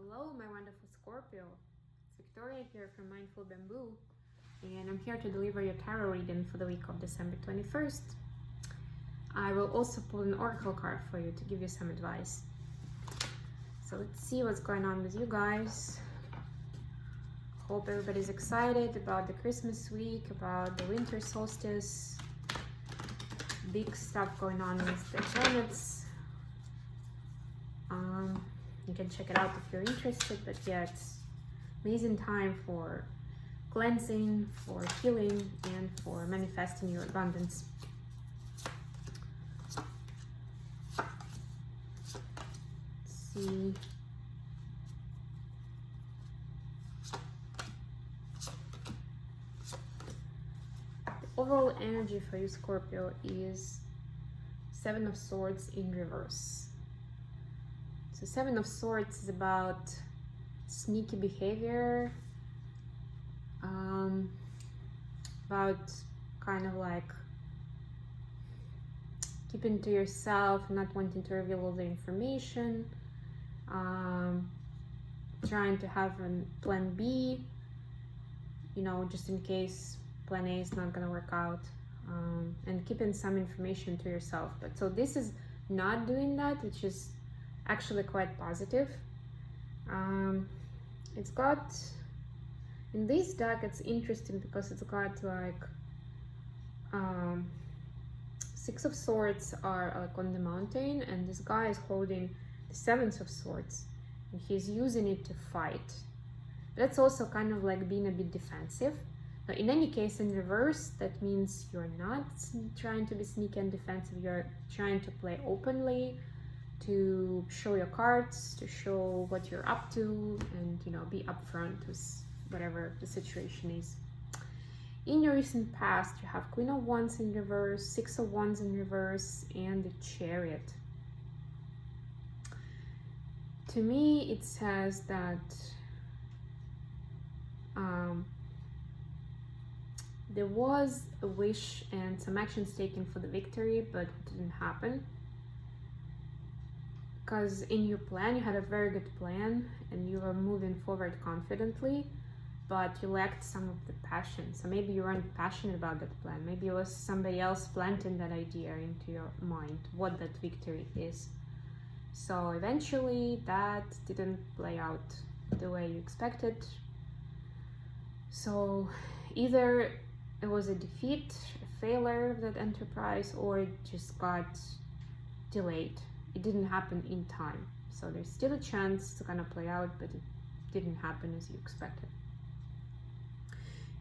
Hello, my wonderful Scorpio. It's Victoria here from Mindful Bamboo, and I'm here to deliver your tarot reading for the week of December 21st. I will also pull an oracle card for you to give you some advice. So let's see what's going on with you guys. Hope everybody's excited about the Christmas week, about the winter solstice. Big stuff going on with the planets. You can check it out if you're interested, but yeah, it's amazing time for cleansing, for healing, and for manifesting your abundance. Let's see. The overall energy for you, Scorpio, is Seven of Swords in reverse. So Seven of Swords is about sneaky behavior, about kind of like keeping to yourself, not wanting to reveal all the information, trying to have a plan B, you know, just in case plan A is not going to work out, and keeping some information to yourself. But so this is not doing that, which is actually quite positive. It's got, in this deck, it's interesting because it's got like Six of Swords are like on the mountain, and this guy is holding the Seventh of Swords, and he's using it to fight. But that's also kind of like being a bit defensive. Now, in any case, in reverse, that means you're not trying to be sneaky and defensive. You're trying to play openly, to show your cards, to show what you're up to, and, you know, be upfront with whatever the situation is. In your recent past, you have Queen of Wands in reverse, Six of Wands in reverse, and the Chariot. To me, it says that there was a wish and some actions taken for the victory, but it didn't happen. Because in your plan, you had a very good plan and you were moving forward confidently, but you lacked some of the passion. So maybe you weren't passionate about that plan. Maybe it was somebody else planting that idea into your mind, what that victory is. So eventually that didn't play out the way you expected. So either it was a defeat, a failure of that enterprise, or it just got delayed. It didn't happen in time. So there's still a chance to kind of play out, but it didn't happen as you expected.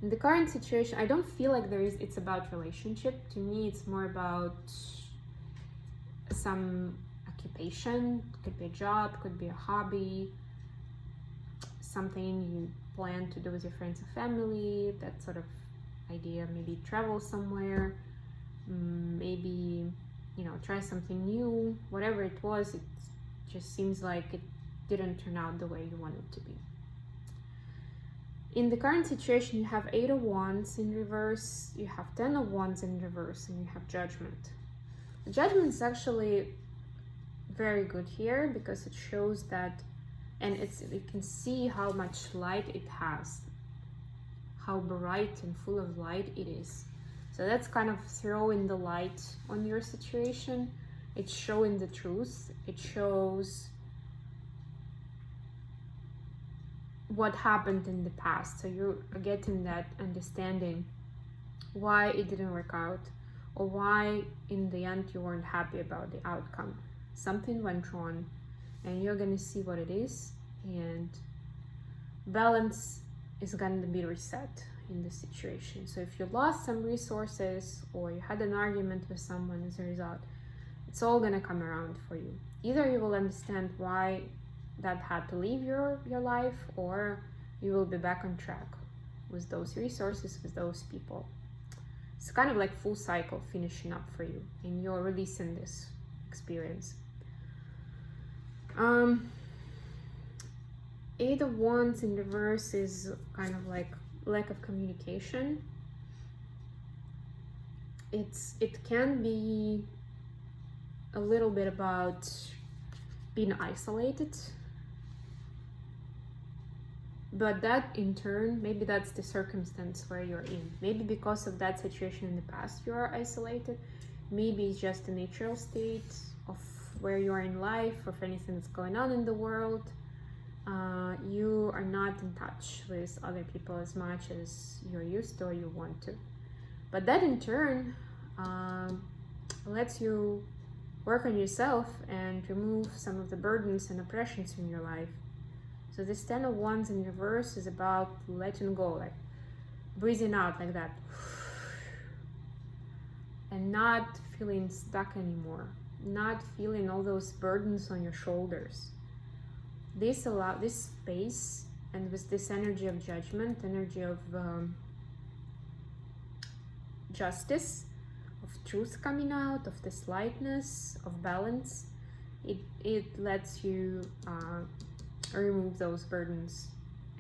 In the current situation, I don't feel like it's about relationship. To me, it's more about some occupation. It could be a job, could be a hobby, something you plan to do with your friends or family, that sort of idea. Maybe travel somewhere, maybe, you know, try something new. Whatever it was, it just seems like it didn't turn out the way you wanted it to be. In the current situation, you have Eight of Wands in reverse, you have Ten of Wands in reverse, and you have Judgment. The Judgment is actually very good here because it shows that, and you can see how much light it has, how bright and full of light it is. So that's kind of throwing the light on your situation. It's showing the truth. It shows what happened in the past. So you're getting that understanding why it didn't work out, or why in the end you weren't happy about the outcome. Something went wrong, and you're going to see what it is, and balance is going to be reset in this situation. So if you lost some resources or you had an argument with someone as a result, it's all going to come around for you. Either you will understand why that had to leave your life, or you will be back on track with those resources, with those people. It's kind of like full cycle finishing up for you, and you're releasing this experience. Eight of Wands in reverse is kind of like lack of communication. It can be a little bit about being isolated, But that in turn, maybe that's the circumstance where you're in. Maybe because of that situation in the past, you are isolated. Maybe it's just the natural state of where you are in life, of anything that's going on in the world. You are not in touch with other people as much as you're used to or you want to. But that in turn lets you work on yourself and remove some of the burdens and oppressions in your life. So this 10 of Wands in reverse is about letting go, like breathing out like that, and not feeling stuck anymore, not feeling all those burdens on your shoulders. This space, and with this energy of judgment, energy of justice, of truth coming out, of this lightness, of balance, it lets you remove those burdens.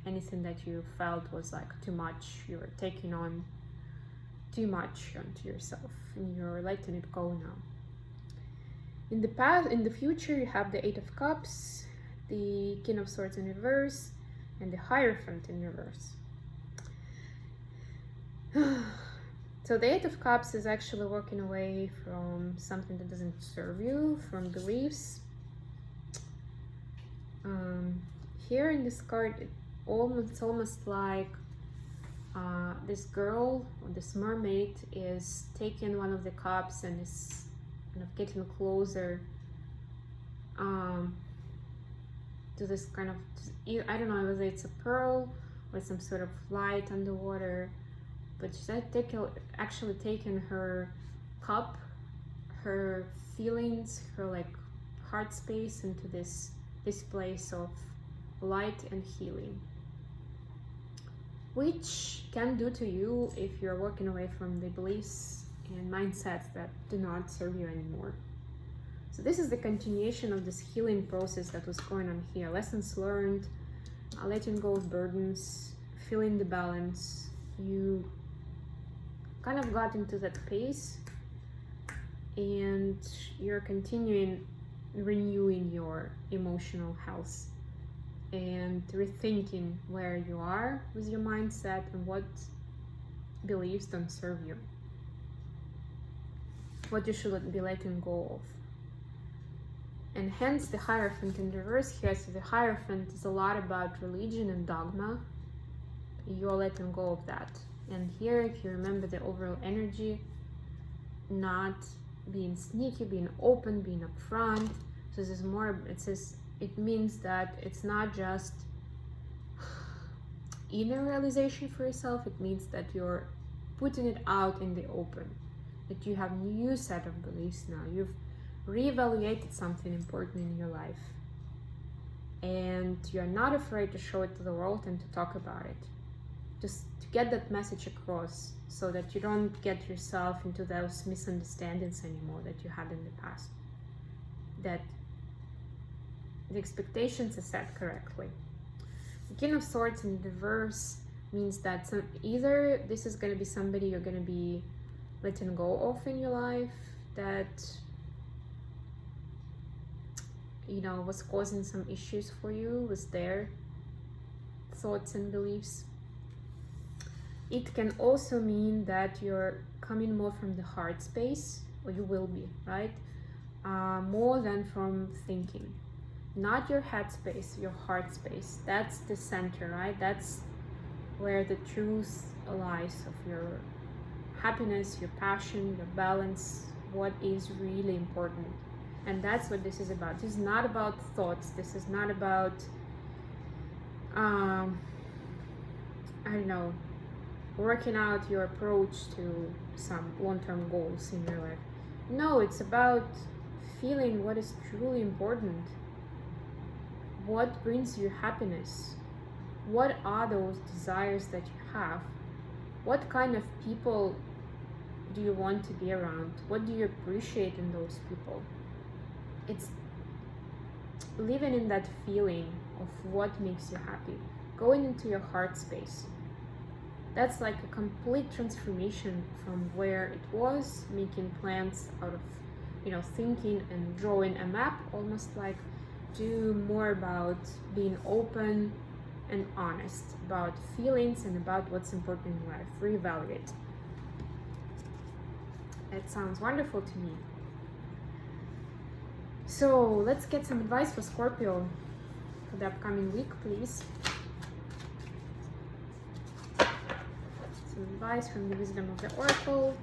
Anything that you felt was like too much, you were taking on too much onto yourself, and you're letting it go now. In the future, you have the 8 of Cups, the King of Swords in reverse, and the Hierophant in reverse. So the 8 of Cups is actually walking away from something that doesn't serve you, from beliefs. Here in this card, it's almost like this girl, or this mermaid, is taking one of the cups and is kind of getting closer to this kind of, I don't know whether it's a pearl or some sort of light underwater, but she's actually taking her cup, her feelings, her like heart space into this place of light and healing, which can do to you if you're walking away from the beliefs and mindsets that do not serve you anymore. So this is the continuation of this healing process that was going on here. Lessons learned, letting go of burdens, feeling the balance. You kind of got into that pace, and you're continuing renewing your emotional health and rethinking where you are with your mindset and what beliefs don't serve you, what you should be letting go of. And hence the Hierophant in reverse here. So the Hierophant is a lot about religion and dogma. You're letting go of that. And here, if you remember the overall energy, not being sneaky, being open, being upfront. So this is more, it means that it's not just inner realization for yourself, it means that you're putting it out in the open, that you have new set of beliefs now. You've reevaluated something important in your life, and you're not afraid to show it to the world and to talk about it, just to get that message across, so that you don't get yourself into those misunderstandings anymore that you had in the past, that the expectations are set correctly. The King of Swords in reverse means that either this is going to be somebody you're going to be letting go of in your life that, you know, was causing some issues for you with their thoughts and beliefs. It can also mean that you're coming more from the heart space, or you will be, right? More than from thinking. Not your head space, your heart space. That's the center, right? That's where the truth lies of your happiness, your passion, your balance, what is really important. And that's what this is about. This is not about thoughts. This is not about, I don't know, working out your approach to some long-term goals in your life. No, it's about feeling what is truly important. What brings you happiness? What are those desires that you have? What kind of people do you want to be around? What do you appreciate in those people? It's living in that feeling of what makes you happy, going into your heart space. That's like a complete transformation from where it was, making plans out of, you know, thinking and drawing a map, almost like, to more about being open and honest about feelings and about what's important in life. Reevaluate. It sounds wonderful to me. So let's get some advice for Scorpio for the upcoming week, please. Some advice from the wisdom of the oracle.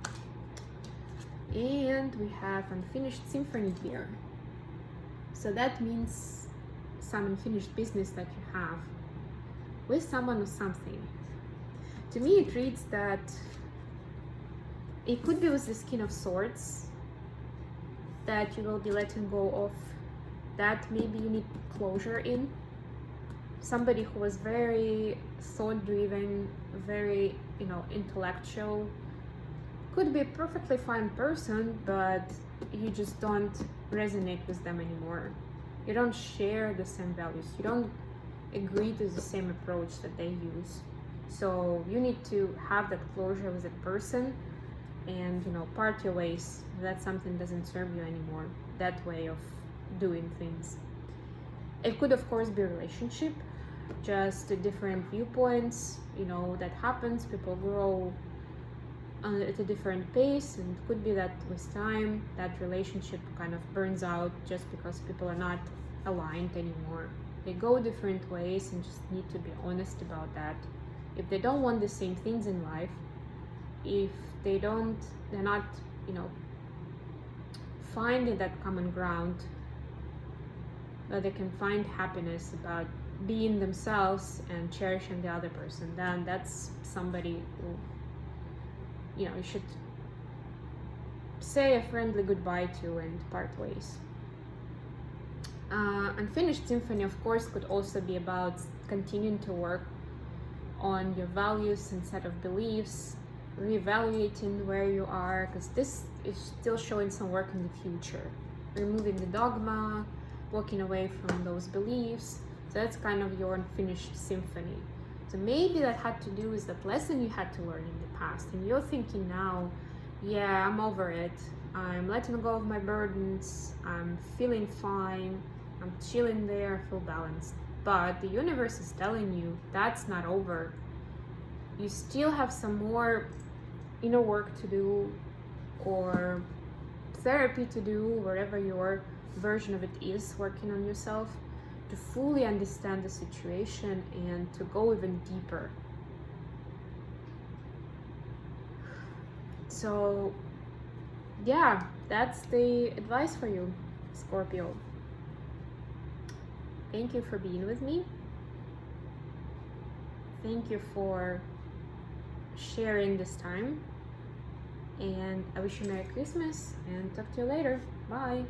And we have unfinished symphony here. So that means some unfinished business that you have with someone or something. To me, it reads that it could be with this King of Swords that you will be letting go of, that maybe you need closure in. Somebody who was very thought-driven, very, intellectual. Could be a perfectly fine person, but you just don't resonate with them anymore. You don't share the same values. You don't agree to the same approach that they use. So you need to have that closure with that person and, part your ways. That something doesn't serve you anymore, that way of doing things. It could, of course, be a relationship, just different viewpoints, that happens. People grow at a different pace, and it could be that with time that relationship kind of burns out just because people are not aligned anymore. They go different ways, and just need to be honest about that. If they don't want the same things in life, if they're not, finding that common ground, that they can find happiness about being themselves and cherishing the other person, then that's somebody who, you should say a friendly goodbye to and part ways. Unfinished symphony, of course, could also be about continuing to work on your values and set of beliefs, reevaluating where you are, because this is still showing some work in the future. Removing the dogma, walking away from those beliefs. So that's kind of your unfinished symphony. So maybe that had to do with that lesson you had to learn in the past, and you're thinking now, yeah, I'm over it. I'm letting go of my burdens. I'm feeling fine. I'm chilling there. I feel balanced. But the universe is telling you that's not over. You still have some more inner work to do, or therapy to do, wherever your version of it is, working on yourself, to fully understand the situation and to go even deeper. So yeah, that's the advice for you, Scorpio. Thank you for being with me. Thank you for sharing this time, and I wish you Merry Christmas and talk to you later. Bye.